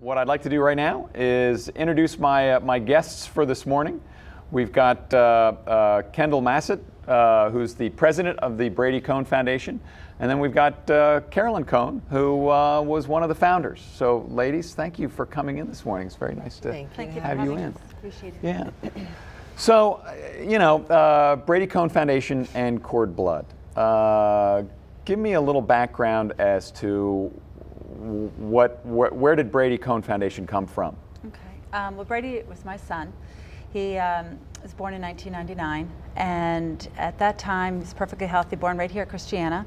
What I'd like to do right now is introduce my guests for this morning. We've got Kendall Massett, who's the president of the Brady Kohn Foundation, and then we've got Carolyn Kohn, who was one of the founders. So, ladies, thank you for coming in this morning. It's very nice to have you in. Appreciate it. Yeah. So, you know, Brady Kohn Foundation and cord blood. Give me a little background as to where did Brady Kohn Foundation come from? Okay. Well, Brady was my son. He was born in 1999, and at that time he was perfectly healthy, born right here at Christiana.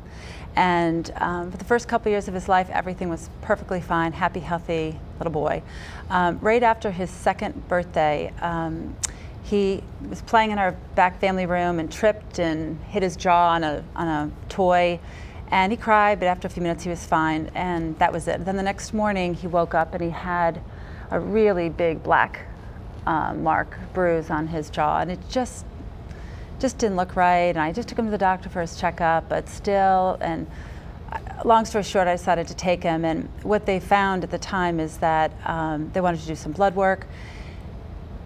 And for the first couple of years of his life, everything was perfectly fine, happy, healthy little boy. Right after his second birthday, he was playing in our back family room and tripped and hit his jaw on a toy. And he cried, but after a few minutes he was fine, and that was it. Then the next morning he woke up and he had a really big black bruise on his jaw, and it just didn't look right. And I just took him to the doctor for his checkup, but still, and long story short, I decided to take him. And what they found at the time is that they wanted to do some blood work.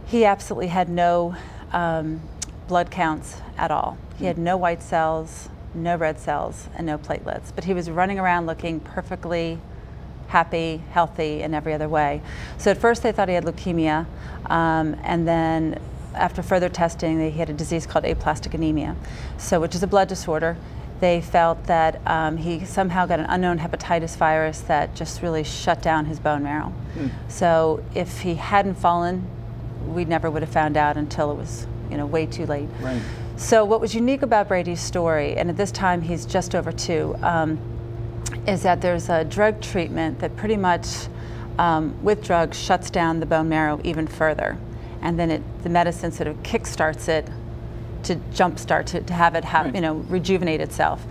He absolutely had no blood counts at all. He had no white cells, no red cells, and no platelets, but he was running around looking perfectly happy, healthy in every other way. So at first they thought he had leukemia, and then after further testing, he had a disease called aplastic anemia, which is a blood disorder. They felt that he somehow got an unknown hepatitis virus that just really shut down his bone marrow. So if he hadn't fallen, we never would have found out until it was, you know, way too late. Right. So what was unique about Brady's story, and at this time he's just over 2, is that there's a drug treatment that pretty much, with drugs, shuts down the bone marrow even further. And then the medicine sort of kickstarts it to jumpstart, to have it Right. you know, rejuvenate itself.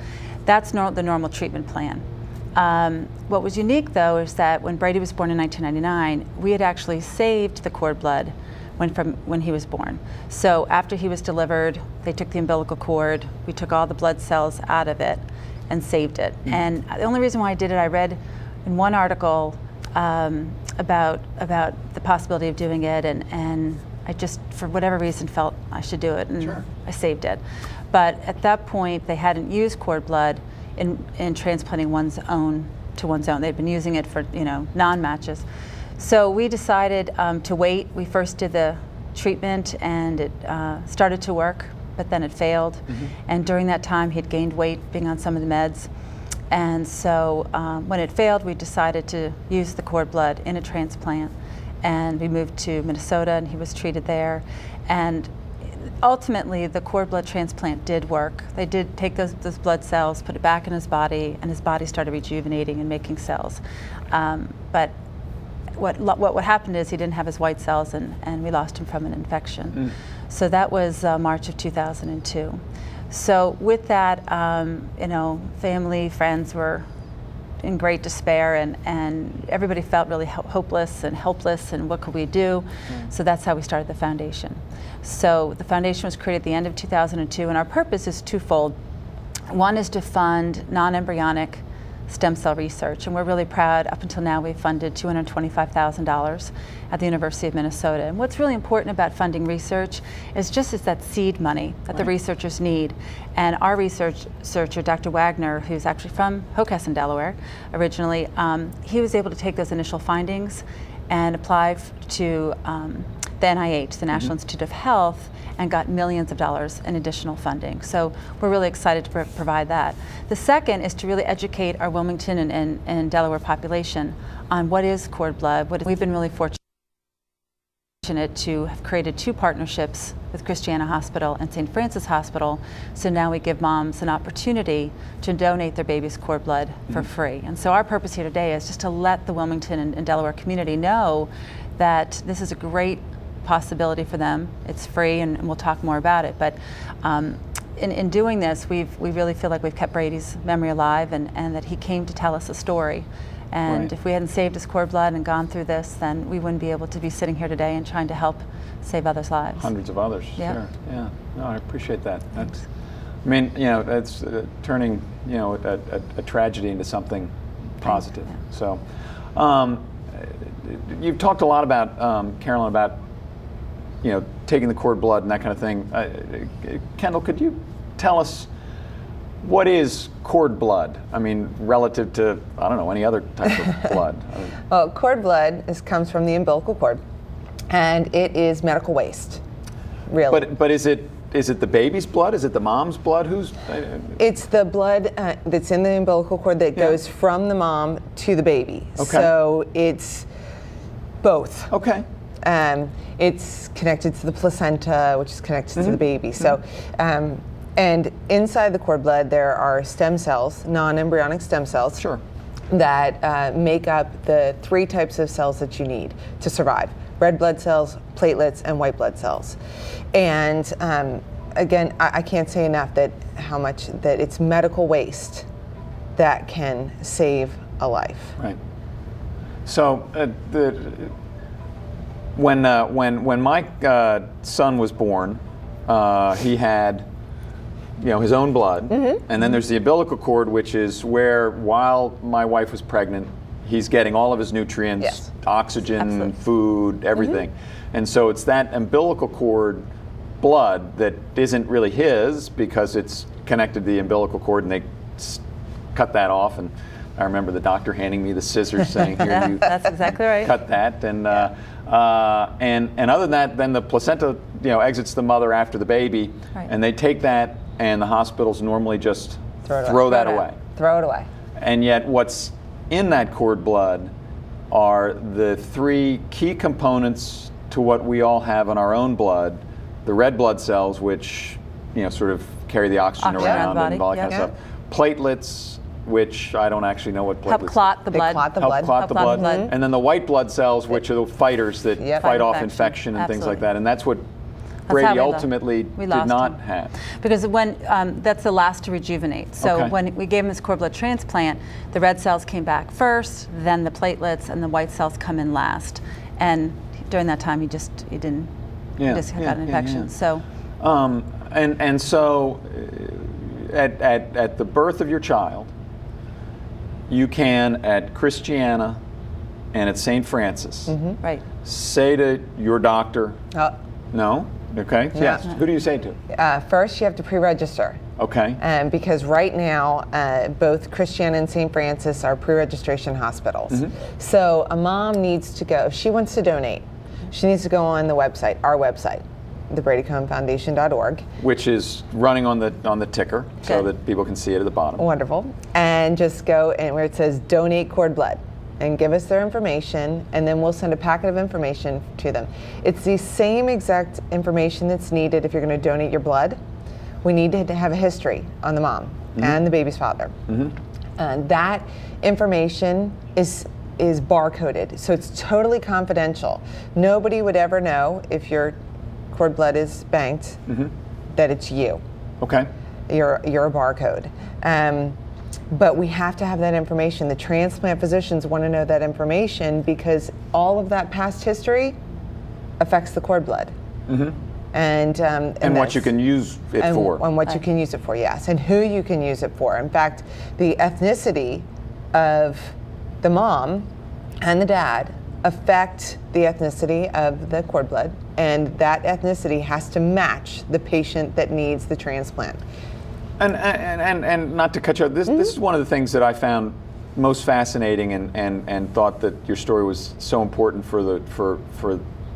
That's the normal treatment plan. What was unique, though, is that when Brady was born in 1999, we had actually saved the cord blood when he was born. So after he was delivered, they took the umbilical cord, we took all the blood cells out of it and saved it. And the only reason why I did it, I read in one article about the possibility of doing it, and I just, for whatever reason, felt I should do it, and Sure. I saved it. But at that point, they hadn't used cord blood in transplanting one's own to one's own. They'd been using it for, you know, non-matches. So we decided to wait. We first did the treatment, and it started to work, but then it failed. And during that time, he had gained weight being on some of the meds. And so when it failed, we decided to use the cord blood in a transplant. And we moved to Minnesota, and he was treated there. And ultimately, the cord blood transplant did work. They did take those blood cells, put it back in his body, and his body started rejuvenating and making cells. But what happened is he didn't have his white cells, and we lost him from an infection. So that was March of 2002. So with that, you know, family, friends were in great despair, and everybody felt really hopeless and helpless, and what could we do? So that's how we started the foundation. So the foundation was created at the end of 2002, and our purpose is twofold. One is to fund non-embryonic stem cell research, and we're really proud. Up until now, we've funded $225,000 at the University of Minnesota. And what's really important about funding research is that seed money that the researchers need. And our researcher, Dr. Wagner, who's actually from Hockessin, Delaware, originally, he was able to take those initial findings and apply to the NIH, the National Institute of Health, and got millions of dollars in additional funding. So we're really excited to provide that. The second is to really educate our Wilmington and Delaware population on what is cord blood. We've been really fortunate to have created 2 partnerships with Christiana Hospital and St. Francis Hospital. So now we give moms an opportunity to donate their baby's cord blood for free. And so our purpose here today is just to let the Wilmington and Delaware community know that this is a great possibility for them. It's free, and we'll talk more about it. But in doing this, we really feel like we've kept Brady's memory alive, and that he came to tell us a story. And if we hadn't saved his cord blood and gone through this, then we wouldn't be able to be sitting here today and trying to help save others' lives. Hundreds of others. Yep. Sure. Yeah. No, I appreciate that. That's, I mean, you know, that's turning, you know, a tragedy into something positive. Yeah. So, you've talked a lot about, Carolyn, about, taking the cord blood and that kind of thing. Kendall, could you tell us what is cord blood? I mean, relative to, I don't know, any other type of blood. Well, cord blood comes from the umbilical cord, and it is medical waste, really. But is it the baby's blood? Is it the mom's blood? It's the blood that's in the umbilical cord that goes from the mom to the baby. Okay. So it's both. Okay. It's connected to the placenta, which is connected to the baby. So, and inside the cord blood there are stem cells, non-embryonic stem cells. Sure. That make up the 3 types of cells that you need to survive: red blood cells, platelets, and white blood cells. And again, I can't say enough that how much that it's medical waste that can save a life. Right. So when my son was born, he had his own blood, and then there's the umbilical cord, which is where, while my wife was pregnant, he's getting all of his nutrients, oxygen, food, everything. And so it's that umbilical cord blood that isn't really his, because it's connected to the umbilical cord, and they cut that off. And I remember the doctor handing me the scissors saying, here, you That's exactly right. cut that. And and other than that, then the placenta exits the mother after the baby, and they take that, and the hospitals normally just throw that away. Throw it away. And yet what's in that cord blood are the 3 key components to what we all have in our own blood: the red blood cells, which sort of carry the oxygen around and all that kind of stuff; platelets, which I don't actually know what platelets help clot the blood. Help clot the blood. And then the white blood cells, which are the fighters that fight off infection and things like that. And that's what Brady ultimately did not have. Because when that's the last to rejuvenate. So when we gave him his cord blood transplant, the red cells came back first, then the platelets, and the white cells come in last. And during that time, he just got an infection. So. And so at the birth of your child, you can, at Christiana and at St. Francis, say to your doctor, no? Okay. Yes. Who do you say to? First, you have to pre-register. Okay. Because right now, both Christiana and St. Francis are pre-registration hospitals. So a mom needs to go, if she wants to donate, she needs to go on the website, our website, thebradykohnfoundation.org. Which is running on the ticker, so that people can see it at the bottom. Wonderful. And just go and where it says donate cord blood, and give us their information, and then we'll send a packet of information to them. It's the same exact information that's needed if you're going to donate your blood. We need to have a history on the mom and the baby's father. And that information is barcoded, so it's totally confidential. Nobody would ever know if your cord blood is banked that it's you. Okay. You're a barcode. But we have to have that information. The transplant physicians want to know that information because all of that past history affects the cord blood. And what you can use it for. And what you can use it for, yes. And who you can use it for. In fact, the ethnicity of the mom and the dad affect the ethnicity of the cord blood, and that ethnicity has to match the patient that needs the transplant. And not to cut you off, this is one of the things that I found most fascinating, and thought that your story was so important for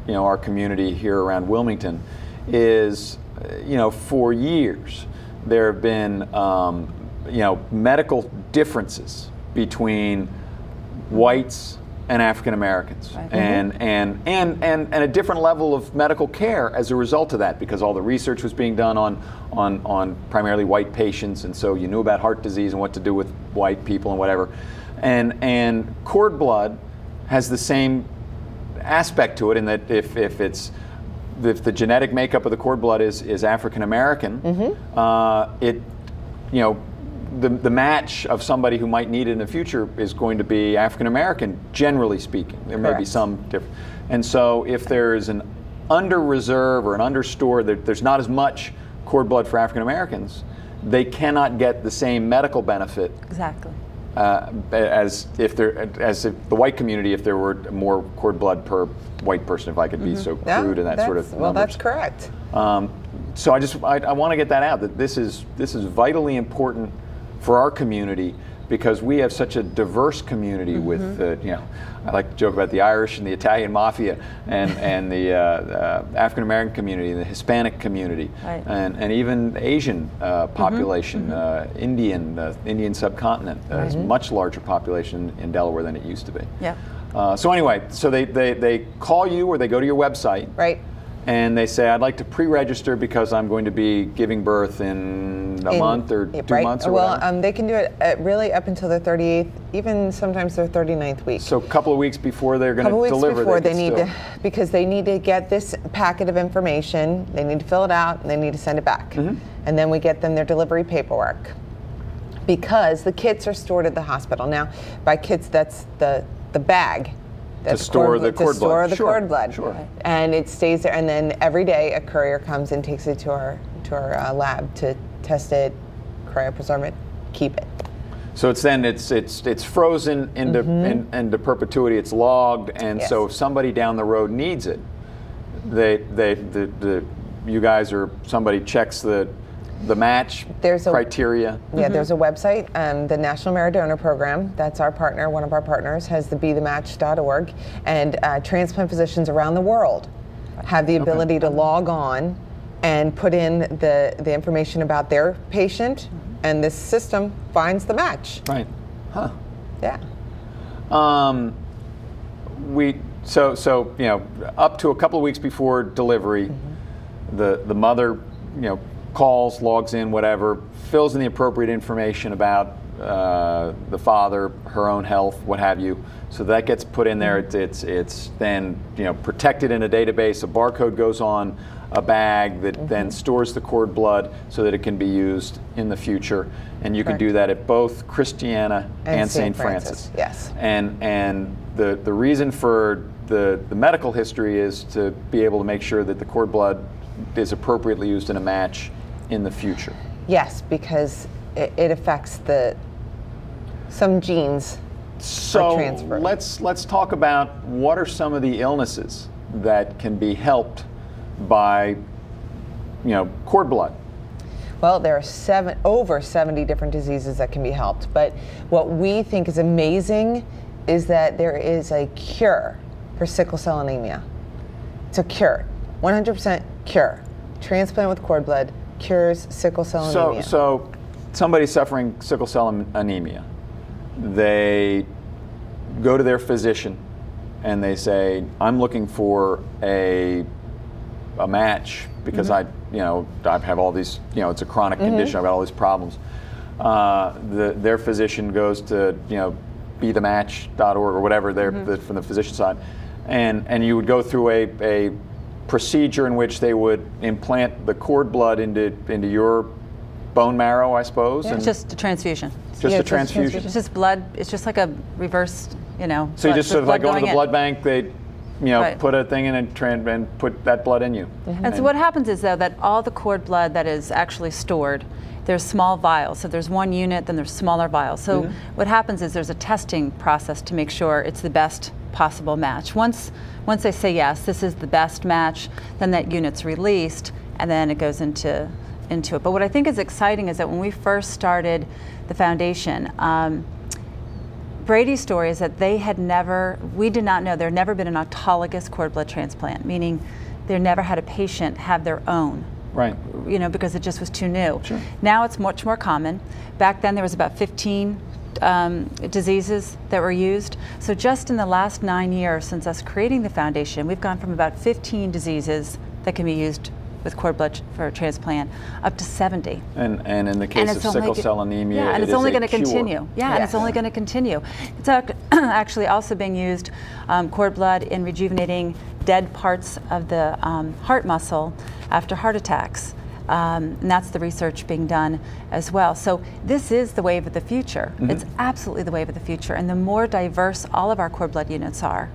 our community here around Wilmington, is for years there have been medical differences between whites and African Americans, and a different level of medical care as a result of that, because all the research was being done on primarily white patients, and so you knew about heart disease and what to do with white people and whatever, and cord blood has the same aspect to it, in that if the genetic makeup of the cord blood is African American, the match of somebody who might need it in the future is going to be African American, generally speaking. There may be some different. And so if there is an under reserve or an under store, there's not as much cord blood for African Americans, they cannot get the same medical benefit as if the white community, if there were more cord blood per white person, if I could be so crude in that sort of numbers. Well, that's correct. So I want to get that out, that this is vitally important for our community, because we have such a diverse community with, you know, I like to joke about the Irish and the Italian mafia and the African American community, the Hispanic community, and even Asian population, Indian subcontinent. It's a much larger population in Delaware than it used to be. Yeah. So anyway, so they call you, or they go to your website. Right. And they say, I'd like to pre-register because I'm going to be giving birth in a month or 2 months or whatever. Well, they can do it really up until their 38th, even sometimes their 39th week. So a couple of weeks before they're going to deliver. Before they need to, because they need to get this packet of information, they need to fill it out, and they need to send it back. And then we get them their delivery paperwork. Because the kits are stored at the hospital. Now, by kits, that's the bag. To store the cord blood. Cord blood. Sure. And it stays there, and then every day a courier comes and takes it to our lab to test it, cryopreserve it, keep it. So it's frozen into perpetuity. It's logged, and so if somebody down the road needs it, you guys or somebody checks the match criteria. Yeah, there's a website, the National Merit Donor Program. That's our partner. One of our partners has the bethematch.org, and transplant physicians around the world have the ability to log on and put in the information about their patient, and this system finds the match. Right. Huh. Yeah. So you know, up to a couple of weeks before delivery, the mother, you know, calls, logs in, whatever, fills in the appropriate information about the father, her own health, what have you. So that gets put in there. It's then, you know, protected in a database. A barcode goes on a bag that then stores the cord blood so that it can be used in the future. And you can do that at both Christiana and St. Francis. Yes. And the reason for the medical history is to be able to make sure that the cord blood is appropriately used in a match in the future. Yes, because it affects some genes. So transfer. let's talk about what are some of the illnesses that can be helped by, you know, cord blood. Well, there are over 70 different diseases that can be helped, but what we think is amazing is that there is a cure for sickle cell anemia. It's a cure, 100% cure. Transplant with cord blood cures sickle cell anemia. So somebody suffering sickle cell anemia, they go to their physician and they say, I'm looking for a match because I have all these, you know, it's a chronic condition, I've got all these problems. Their physician goes to, you know, bethematch.org or whatever, from the physician side, and you would go through a procedure in which they would implant the cord blood into your bone marrow, I suppose. Yeah, it's just a transfusion. Just a transfusion. It's just blood. It's just like a reverse, you know. So you just sort of like go into the blood bank, they, you know, put a thing in and put that blood in you. And so what happens is, though, that all the cord blood that is actually stored, there's small vials. So there's one unit, then there's smaller vials. So what happens is there's a testing process to make sure it's the best possible match. Once they say, yes, this is the best match, then that unit's released, and then it goes into it. But what I think is exciting is that when we first started the foundation, Brady's story is that we did not know, there had never been an autologous cord blood transplant, meaning they never had a patient have their own. Right. You know, because it just was too new. Sure. Now it's much more common. Back then there was about 15 diseases that were used. So just in the last 9 years since us creating the foundation, we've gone from about 15 diseases that can be used with cord blood for transplant up to 70. And in the case of sickle cell anemia, and it's only going to continue. Yeah, and it's only going to continue. It's actually also being used, cord blood, in rejuvenating dead parts of the heart muscle after heart attacks. And that's the research being done as well. So this is the wave of the future. It's absolutely the wave of the future. And the more diverse all of our cord blood units are,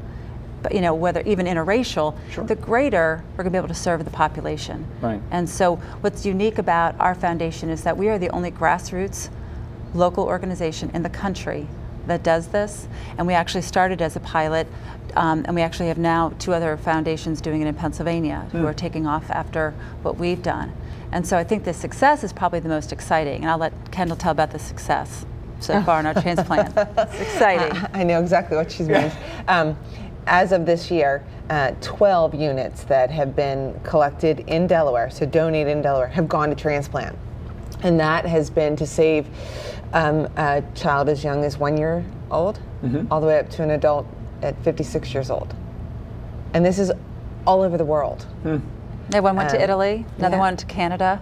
but, you know, whether even interracial, the greater we're going to be able to serve the population. Right. And so what's unique about our foundation is that we are the only grassroots local organization in the country that does this, and we actually started as a pilot, and we actually have now 2 other foundations doing it in Pennsylvania who are taking off after what we've done. And so I think the success is probably the most exciting, and I'll let Kendall tell about the success so far in our transplant. It's exciting. I know exactly what she's means. As of this year, 12 units that have been collected in Delaware, so donated in Delaware, have gone to transplant. And that has been to save a child as young as 1 year old, all the way up to an adult at 56 years old. And this is all over the world. One went to Italy, another one to Canada.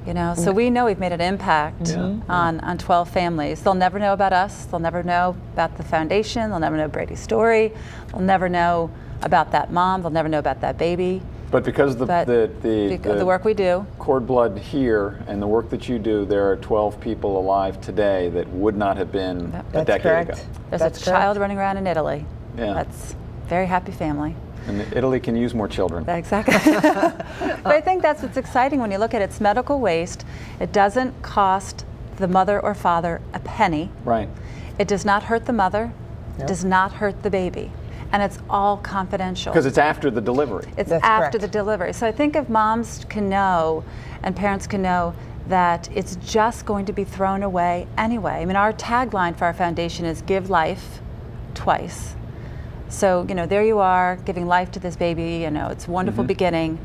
You know, so we know we've made an impact on 12 families. They'll never know about us. They'll never know about the foundation. They'll never know Brady's story. They'll never know about that mom. They'll never know about that baby. But because of the work we do, cord blood here, and the work that you do, there are 12 people alive today that would not have been a decade ago. There's a child running around in Italy. That's a very happy family. And Italy can use more children. Exactly. But I think that's what's exciting when you look at it. It's medical waste. It doesn't cost the mother or father a penny. Right. It does not hurt the mother. It does not hurt the baby. And it's all confidential. Because it's after the delivery. It's after the delivery. So I think if moms can know and parents can know that it's just going to be thrown away anyway. I mean, our tagline for our foundation is "Give life twice." So, you know, there you are, giving life to this baby, you know, it's a wonderful beginning,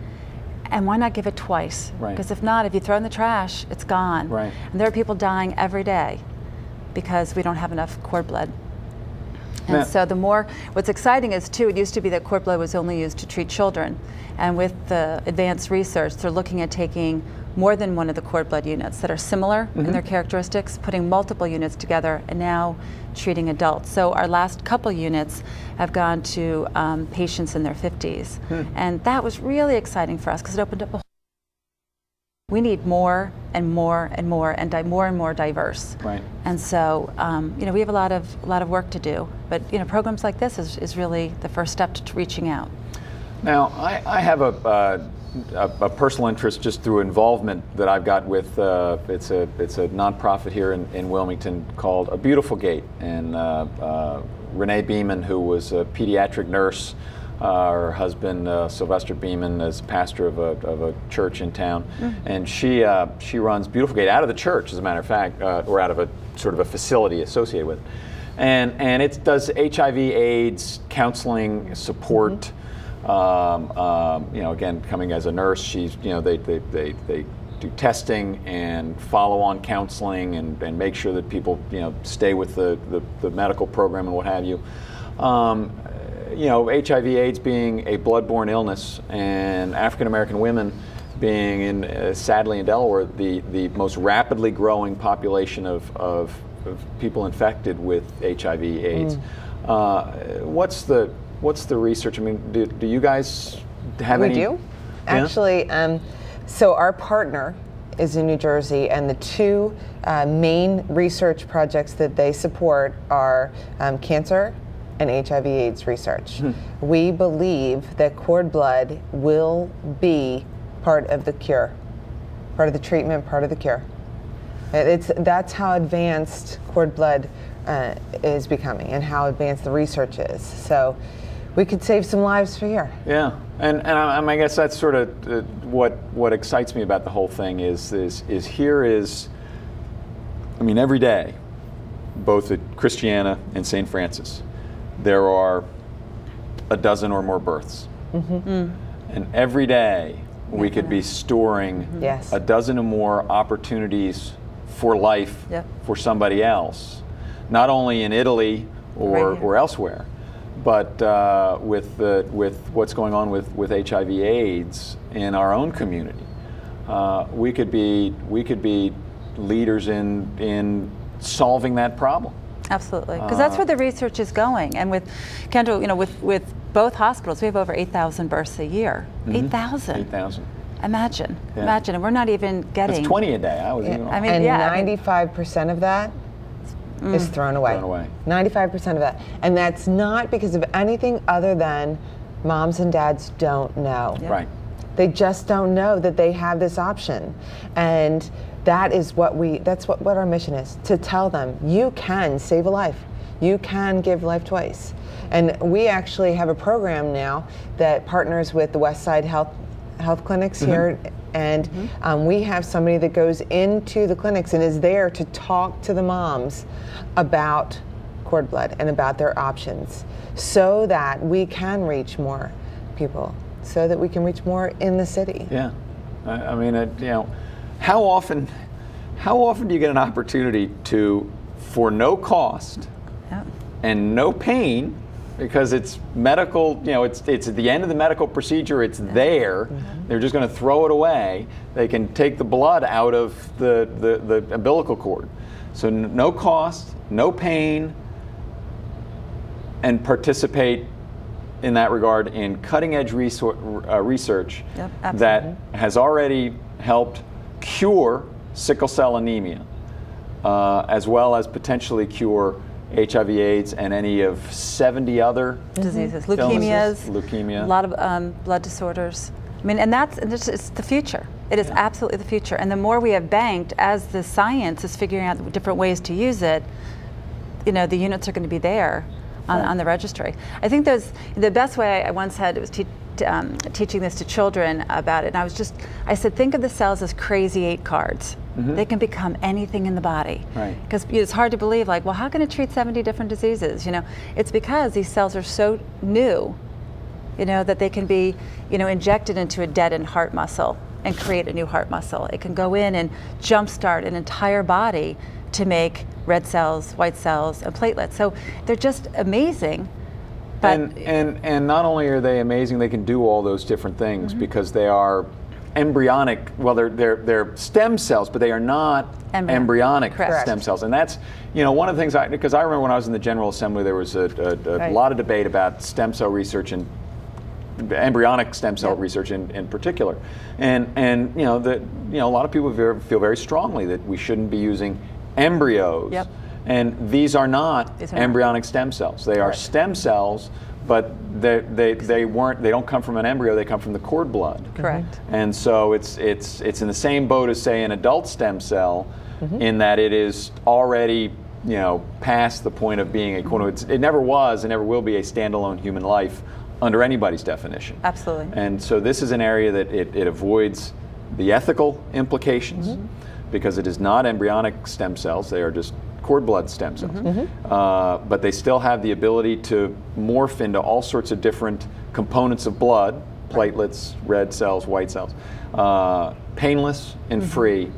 and why not give it twice? Because if not, if you throw it in the trash, it's gone. Right. And there are people dying every day because we don't have enough cord blood. And so the more, what's exciting is too, it used to be that cord blood was only used to treat children. And with the advanced research, they're looking at taking more than one of the cord blood units that are similar in their characteristics, putting multiple units together, and now treating adults. So our last couple units have gone to patients in their 50s. And that was really exciting for us because it opened up a whole. We need more and more and more and more diverse. Right. And so, you know, we have a lot of work to do. But you know, programs like this is really the first step to reaching out. Now, I have a personal interest just through involvement that I've got with it's a nonprofit here in Wilmington called A Beautiful Gate, and Renee Beeman, who was a pediatric nurse, her husband Sylvester Beeman is pastor of a church in town, and she runs Beautiful Gate out of the church, as a matter of fact, or out of a sort of a facility associated with it, and it does HIV/AIDS counseling support. You know, again, coming as a nurse, she's, you know, they do testing and follow-on counseling and make sure that people, you know, stay with the medical program and what have you. You know, HIV/AIDS being a bloodborne illness, and African American women being, sadly in Delaware, the most rapidly growing population of people infected with HIV/AIDS. What's the research? I mean, do you guys have any? We do. Actually, so our partner is in New Jersey, and the 2 main research projects that they support are cancer and HIV/AIDS research. We believe that cord blood will be part of the cure, part of the treatment, part of the cure. That's how advanced cord blood is becoming, and how advanced the research is. So we could save some lives for here. Yeah, and I guess that's sort of what excites me about the whole thing is here is, I mean, every day, both at Christiana and St. Francis, there are a dozen or more births. And every day we could be storing a dozen or more opportunities for life for somebody else, not only in Italy or elsewhere, but with what's going on with HIV/AIDS in our own community, we could be leaders in solving that problem. Absolutely, because that's where the research is going. And with Kendall, you know, with both hospitals, we have over 8,000 births a year. 8,000. 8,000. Imagine, imagine, and we're not even getting. That's 20 a day. I mean, and 95% of that is thrown away. 95% of that, and that's not because of anything other than moms and dads don't know. Right. They just don't know that they have this option. And that is that's what our mission is, to tell them, you can save a life. You can give life twice. And we actually have a program now that partners with the West Side Health Clinics here, and we have somebody that goes into the clinics and is there to talk to the moms about cord blood and about their options, so that we can reach more people, so that we can reach more in the city. Yeah, I mean, you know, how often do you get an opportunity to, for no cost and no pain, because it's medical, you know, it's at the end of the medical procedure, it's there, they're just going to throw it away, they can take the blood out of the umbilical cord. So no cost, no pain, and participate in that regard in cutting-edge research that has already helped cure sickle cell anemia, as well as potentially cure HIV/AIDS and any of 70 other diseases, leukemias, leukemia, a lot of blood disorders. I mean, and it's the future. It is absolutely the future. And the more we have banked, as the science is figuring out different ways to use it, you know, the units are going to be there on the registry. I think the best way I once had was teaching this to children about it. And I said, think of the cells as crazy 8 cards. They can become anything in the body. Because it's hard to believe, like, well, how can it treat 70 different diseases? You know, it's because these cells are so new, you know, that they can be, you know, injected into a deadened heart muscle and create a new heart muscle. It can go in and jumpstart an entire body to make red cells, white cells, and platelets. So they're just amazing. But and not only are they amazing, they can do all those different things because they are embryonic. Well, they're stem cells, but they are not embryonic stem cells. And that's, you know, one of the things because I remember when I was in the General Assembly, there was a lot of debate about stem cell research and embryonic stem cell research in particular. And you know, a lot of people feel very strongly that we shouldn't be using embryos. And these are not embryonic stem cells. They are stem cells, but they don't come from an embryo. They come from the cord blood. Correct. And so it's in the same boat as, say, an adult stem cell, in that it is already, you know, past the point of being it never was and never will be a standalone human life under anybody's definition. Absolutely. And so this is an area that it avoids the ethical implications, because it is not embryonic stem cells. They are just cord blood stem cells. But they still have the ability to morph into all sorts of different components of blood, platelets, red cells, white cells, painless and free.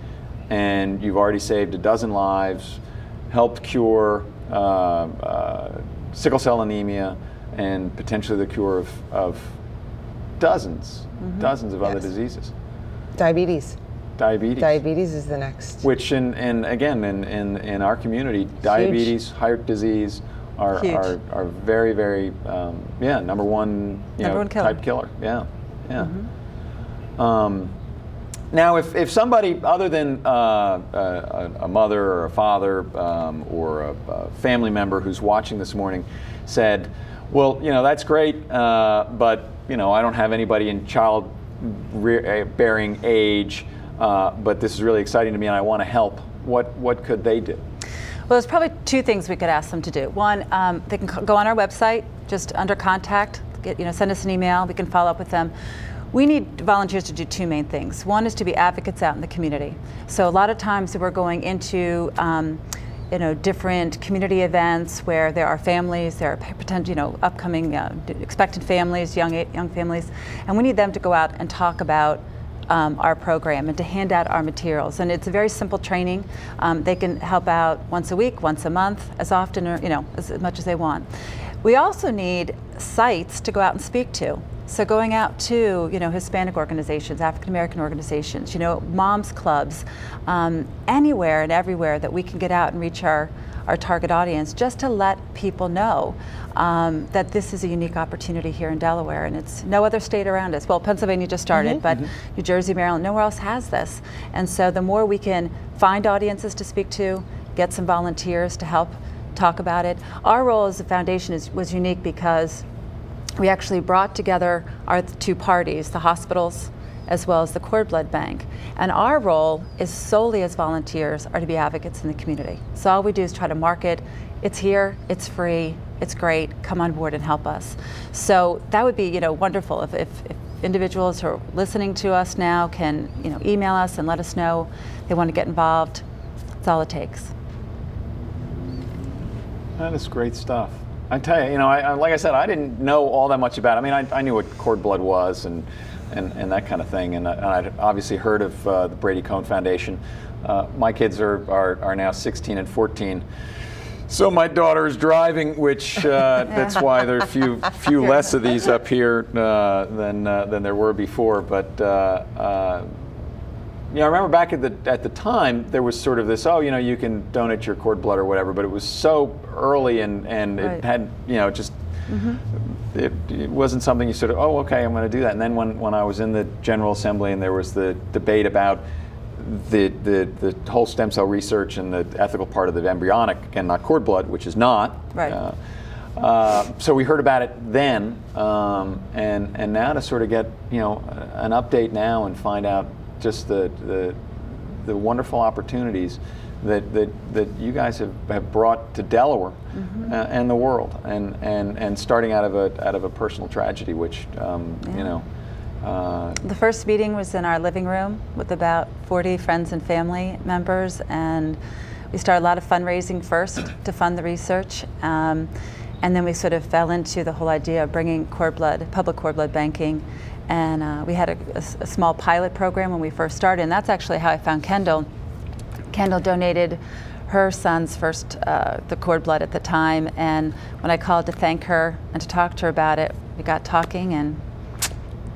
And you've already saved a dozen lives, helped cure sickle cell anemia, and potentially the cure of dozens of other diseases. Diabetes. Diabetes is the next. Which, again, in our community, diabetes, heart disease are very, very, number one killer. Type killer. Now, if somebody other than a mother or a father or a family member who's watching this morning said, well, you know, that's great, but, you know, I don't have anybody in childbearing age, but this is really exciting to me and I want to help, what could they do? Well, there's probably 2 things we could ask them to do. One, they can go on our website, just under contact, send us an email, we can follow up with them. We need volunteers to do 2 main things. One is to be advocates out in the community. So a lot of times we're going into different community events where there are families, there are potential, upcoming expectant families, young families, and we need them to go out and talk about our program and to hand out our materials. And it's a very simple training. They can help out once a week, once a month, as often or as much as they want. We also need sites to go out and speak to. So going out to Hispanic organizations, African American organizations, moms clubs, anywhere and everywhere that we can get out and reach our target audience, just to let people know that this is a unique opportunity here in Delaware, and it's no other state around us. Well, Pennsylvania just started, but New Jersey, Maryland, nowhere else has this. And so the more we can find audiences to speak to, get some volunteers to help talk about it. Our role as a foundation was unique because we actually brought together our 2 parties, the hospitals as well as the cord blood bank. And our role is solely as volunteers are to be advocates in the community. So all we do is try to market, it's here, it's free, it's great, come on board and help us. So that would be, wonderful if individuals who are listening to us now can, email us and let us know they want to get involved. That's all it takes. That is great stuff. I tell you, like I said, I didn't know all that much about it. I mean, I knew what cord blood was and that kind of thing, and I'd obviously heard of the Brady Kohn Foundation. My kids are now 16 and 14. So my daughter is driving, which that's why there are few less of these up here than there were before. But I remember back at the time there was sort of this, you can donate your cord blood or whatever, but it was so early and right. It had just it wasn't something you sort of, okay, I'm going to do that. And then when I was in the General Assembly and there was the debate about the whole stem cell research and the ethical part of the embryonic, again, not cord blood, which is not. Right. So we heard about it then, and now to sort of get an update now and find out just the wonderful opportunities that you guys have brought to Delaware and the world, and starting out of a personal tragedy, which the first meeting was in our living room with about 40 friends and family members, and we started a lot of fundraising first to fund the research, and then we sort of fell into the whole idea of bringing public cord blood banking, and we had a small pilot program when we first started, and that's actually how I found Kendall. Kendall donated her son's first the cord blood at the time, and when I called to thank her and to talk to her about it, we got talking, and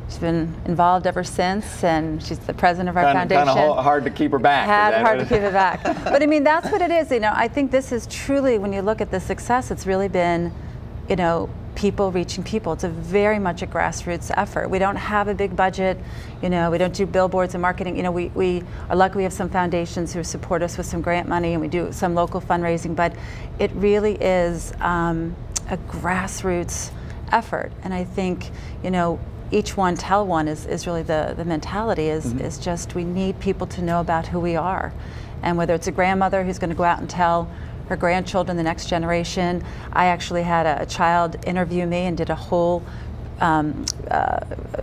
she's been involved ever since, and she's the president of our foundation. Kind of hard to keep her back. Hard to keep her back. But I mean, that's what it is. I think this is truly, when you look at the success, it's really been, people reaching people. It's very much a grassroots effort. We don't have a big budget. We don't do billboards and marketing. We are lucky we have some foundations who support us with some grant money, and we do some local fundraising. But it really is a grassroots effort, and I think each one tell one is really the mentality is just, we need people to know about who we are. And whether it's a grandmother who's going to go out and tell her grandchildren, the next generation. I actually had a child interview me and did a whole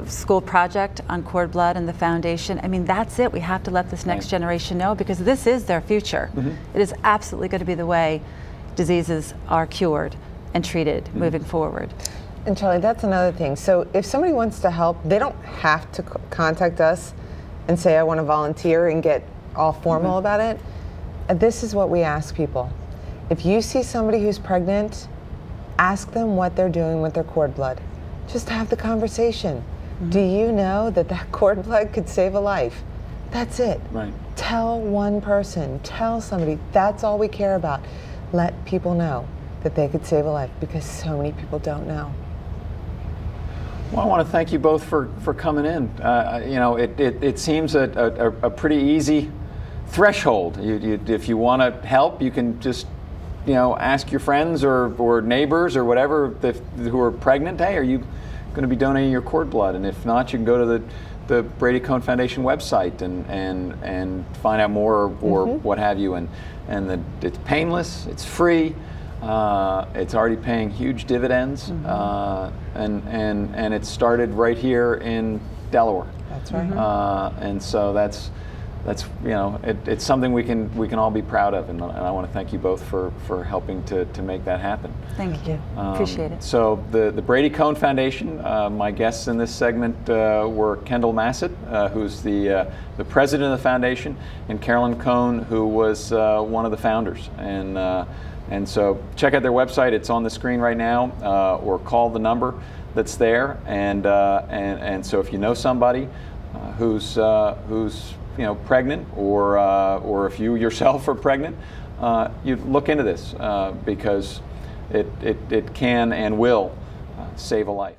school project on cord blood and the foundation. I mean, that's it. We have to let this next generation know, because this is their future. It is absolutely going to be the way diseases are cured and treated moving forward. And Charlie, that's another thing. So if somebody wants to help, they don't have to contact us and say, I want to volunteer and get all formal about it. This is what we ask people. If you see somebody who's pregnant, ask them what they're doing with their cord blood. Just have the conversation. Do you know that cord blood could save a life? That's it. Right. Tell one person, tell somebody. That's all we care about. Let people know that they could save a life, because so many people don't know. Well, I want to thank you both for coming in. It seems a pretty easy threshold. If you want to help, you can just ask your friends or neighbors or whatever who are pregnant, hey, are you going to be donating your cord blood? And if not, you can go to the Brady Kohn Foundation website and find out more or what have you. And it's painless, it's free, it's already paying huge dividends, and it started right here in Delaware. That's right. And so that's it's something we can all be proud of, and I want to thank you both for helping to make that happen. Thank you. Appreciate it. So the Brady Kohn Foundation, my guests in this segment were Kendall Massett, who's the president of the foundation, and Carolyn Kohn, who was one of the founders. And so check out their website. It's on the screen right now, or call the number that's there. And so if you know somebody who's pregnant, or if you yourself are pregnant, you look into this, because it can and will save a life.